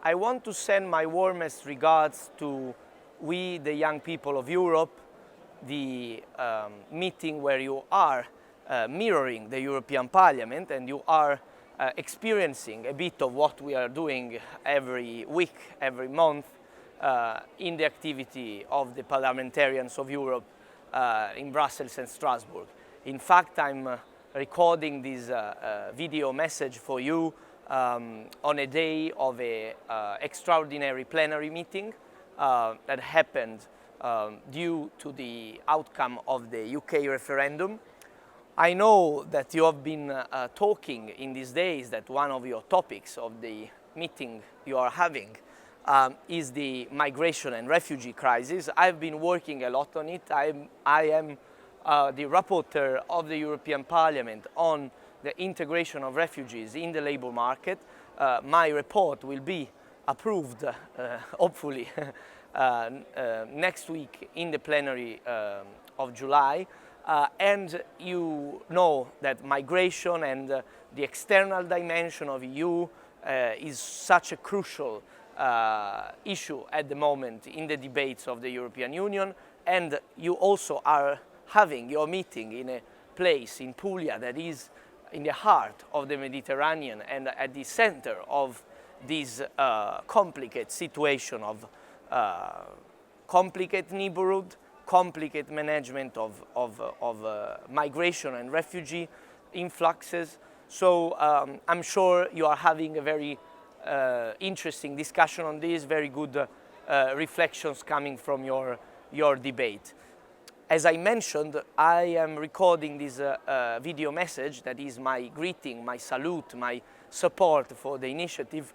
I want to send my warmest regards to we, the young people of Europe, the meeting where you are mirroring the European Parliament and you are experiencing a bit of what we are doing every week, every month in the activity of the parliamentarians of Europe in Brussels and Strasbourg. In fact, I'm recording this video message for you on a day of an extraordinary plenary meeting that happened due to the outcome of the UK referendum. I know that you have been talking in these days that one of your topics of the meeting you are having is the migration and refugee crisis. I've been working a lot on it. I am the rapporteur of the European Parliament on the integration of refugees in the labour market. My report will be approved, hopefully, next week in the plenary of July. And you know that migration and the external dimension of EU is such a crucial issue at the moment in the debates of the European Union, and you also are having your meeting in a place in Puglia that is in the heart of the Mediterranean and at the center of this complicated situation of complicated neighborhood, complicated management of migration and refugee influxes. So I'm sure you are having a very interesting discussion on this, very good reflections coming from your debate. As I mentioned, I am recording this video message that is my greeting, my salute, my support for the initiative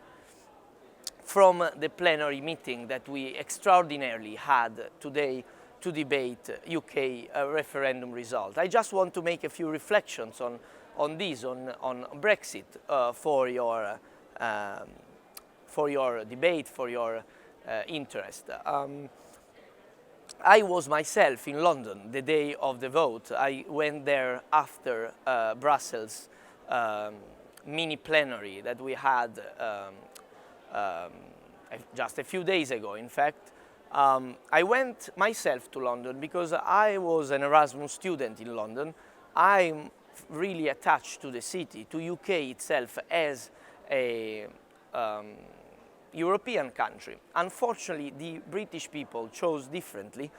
from the plenary meeting that we extraordinarily had today to debate UK referendum result. I just want to make a few reflections on this, on Brexit for your debate, for your interest. I was myself in London the day of the vote. I went there after Brussels mini plenary that we had just a few days ago, in fact. I went myself to London because I was an Erasmus student in London. I'm really attached to the city, to UK itself as a European country. Unfortunately, the British people chose differently,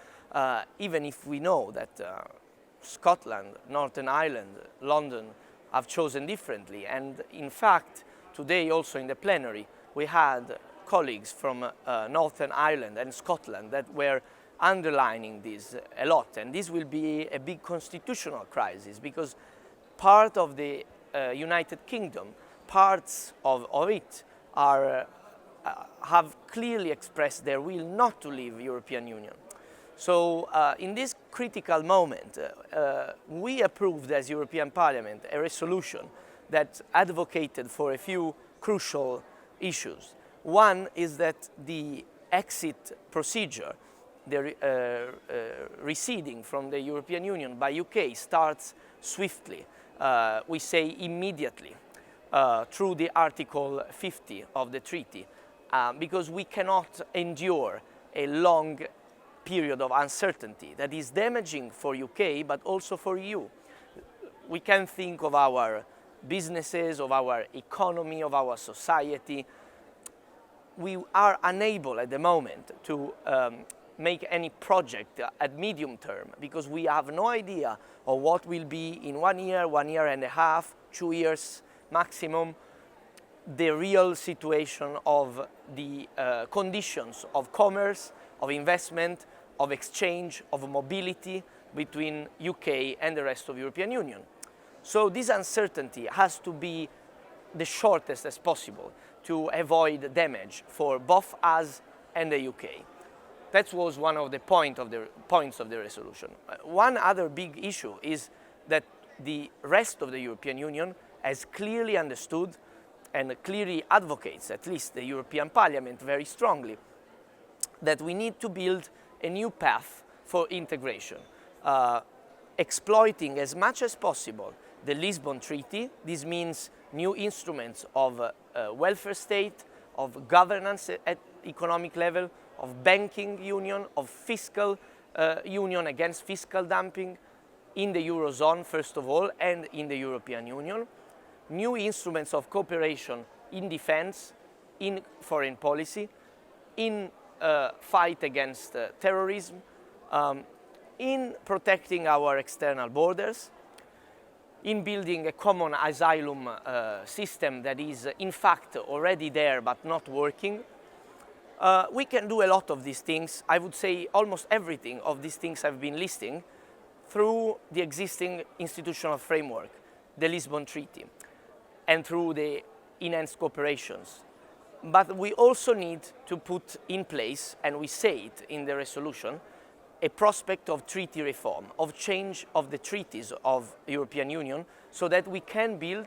even if we know that Scotland, Northern Ireland, London have chosen differently. And in fact, today also in the plenary, we had colleagues from Northern Ireland and Scotland that were underlining this a lot. And this will be a big constitutional crisis because part of the United Kingdom, parts of it are have clearly expressed their will not to leave the European Union. So in this critical moment, we approved as European Parliament a resolution that advocated for a few crucial issues. One is that the exit procedure, the receding from the European Union by UK starts swiftly, we say immediately, through the Article 50 of the treaty. Because we cannot endure a long period of uncertainty that is damaging for UK but also for EU. We can think of our businesses, of our economy, of our society. We are unable at the moment to make any project at medium term because we have no idea of what will be in 1 year and a half, 2 years maximum, the real situation of the conditions of commerce, of investment, of exchange, of mobility between UK and the rest of the European Union. So this uncertainty has to be the shortest as possible to avoid damage for both us and the UK. That was one of the points of the resolution. One other big issue is that the rest of the European Union has clearly understood and clearly advocates, at least the European Parliament very strongly, that we need to build a new path for integration, exploiting as much as possible the Lisbon Treaty. This means new instruments of welfare state, of governance at economic level, of banking union, of fiscal union against fiscal dumping in the Eurozone, first of all, and in the European Union. New instruments of cooperation in defense, in foreign policy, in fight against terrorism, in protecting our external borders, in building a common asylum system that is in fact already there but not working. We can do a lot of these things. I would say almost everything of these things I've been listing through the existing institutional framework, the Lisbon Treaty, and through the enhanced cooperations. But we also need to put in place, and we say it in the resolution, a prospect of treaty reform, of change of the treaties of the European Union, so that we can build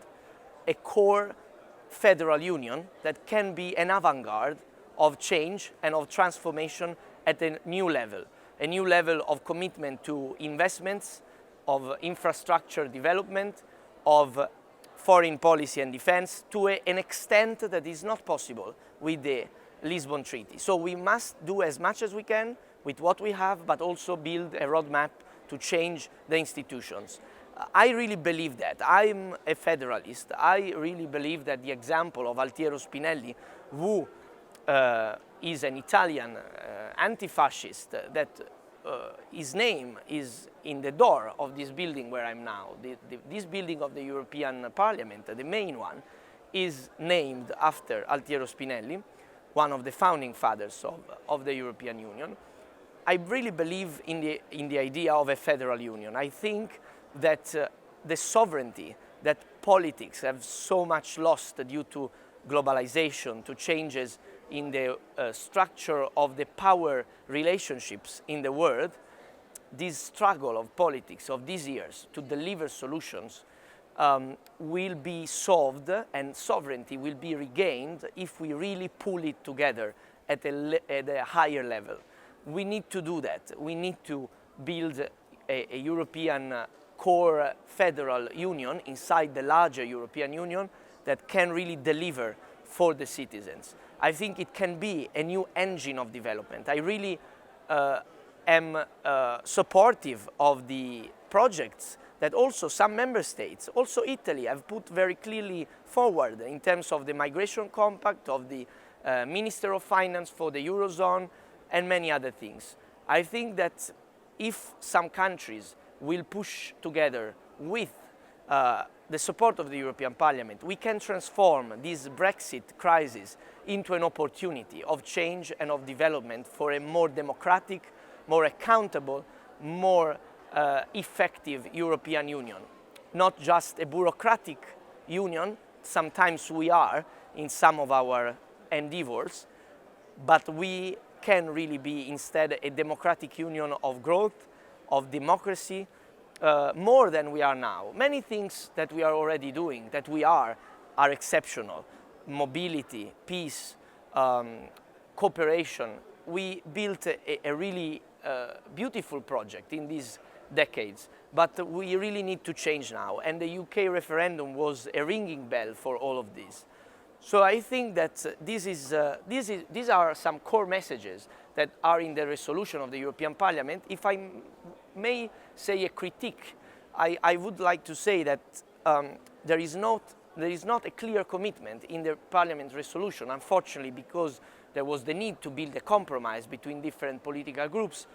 a core federal union that can be an avant-garde of change and of transformation at a new level of commitment to investments, of infrastructure development, of foreign policy and defense to an extent that is not possible with the Lisbon Treaty. So we must do as much as we can with what we have, but also build a roadmap to change the institutions. I really believe that. I'm a federalist. I really believe that the example of Altiero Spinelli, who is an Italian anti-fascist, that his name is in the door of this building where I'm now. This building of the European Parliament, the main one, is named after Altiero Spinelli, one of the founding fathers of the European Union. I really believe in the idea of a federal union. I think that the sovereignty that politics have so much lost due to globalization, to changes in the structure of the power relationships in the world, this struggle of politics of these years to deliver solutions will be solved, and sovereignty will be regained if we really pull it together at a higher level. We need to do that. We need to build a European core federal union inside the larger European Union that can really deliver for the citizens. I think it can be a new engine of development. I really am supportive of the projects that also some member states, also Italy, have put very clearly forward in terms of the migration compact, of the Minister of Finance for the Eurozone, and many other things. I think that if some countries will push together with the support of the European Parliament, we can transform this Brexit crisis into an opportunity of change and of development for a more democratic, more accountable, more effective European Union. Not just a bureaucratic union, sometimes we are in some of our endeavors, but we can really be instead a democratic union of growth, of democracy, more than we are now. Many things that we are already doing, that we are exceptional. Mobility, peace, cooperation. We built a really beautiful project in these decades, but we really need to change now. And the UK referendum was a ringing bell for all of this. So I think that these are some core messages that are in the resolution of the European Parliament. If I may say a critique, I would like to say that there is not a clear commitment in the Parliament resolution, unfortunately, because there was the need to build a compromise between different political groups,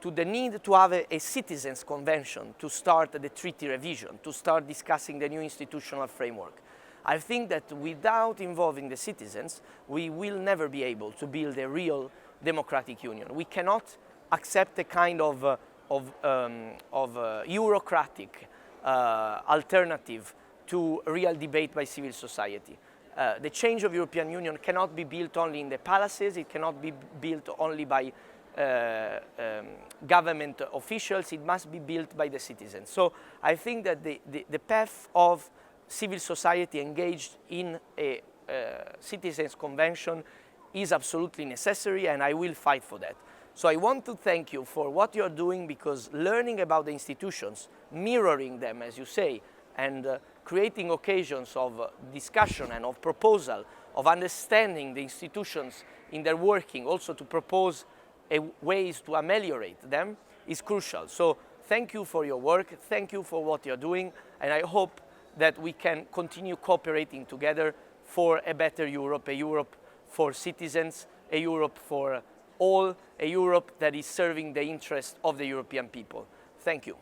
to the need to have a citizens' convention to start the treaty revision, to start discussing the new institutional framework. I think that without involving the citizens, we will never be able to build a real democratic union. We cannot accept a kind of Eurocratic alternative to real debate by civil society. The change of European Union cannot be built only in the palaces, it cannot be built only by government officials, it must be built by the citizens. So I think that the path of civil society engaged in a citizens' convention is absolutely necessary, and I will fight for that. So I want to thank you for what you're doing, because learning about the institutions, mirroring them, as you say, and creating occasions of discussion and of proposal of understanding the institutions in their working, also to propose ways to ameliorate them, is crucial. So thank you for your work, thank you for what you're doing, and I hope that we can continue cooperating together for a better Europe, a Europe for citizens, a Europe for all, a Europe that is serving the interest of the European people. Thank you.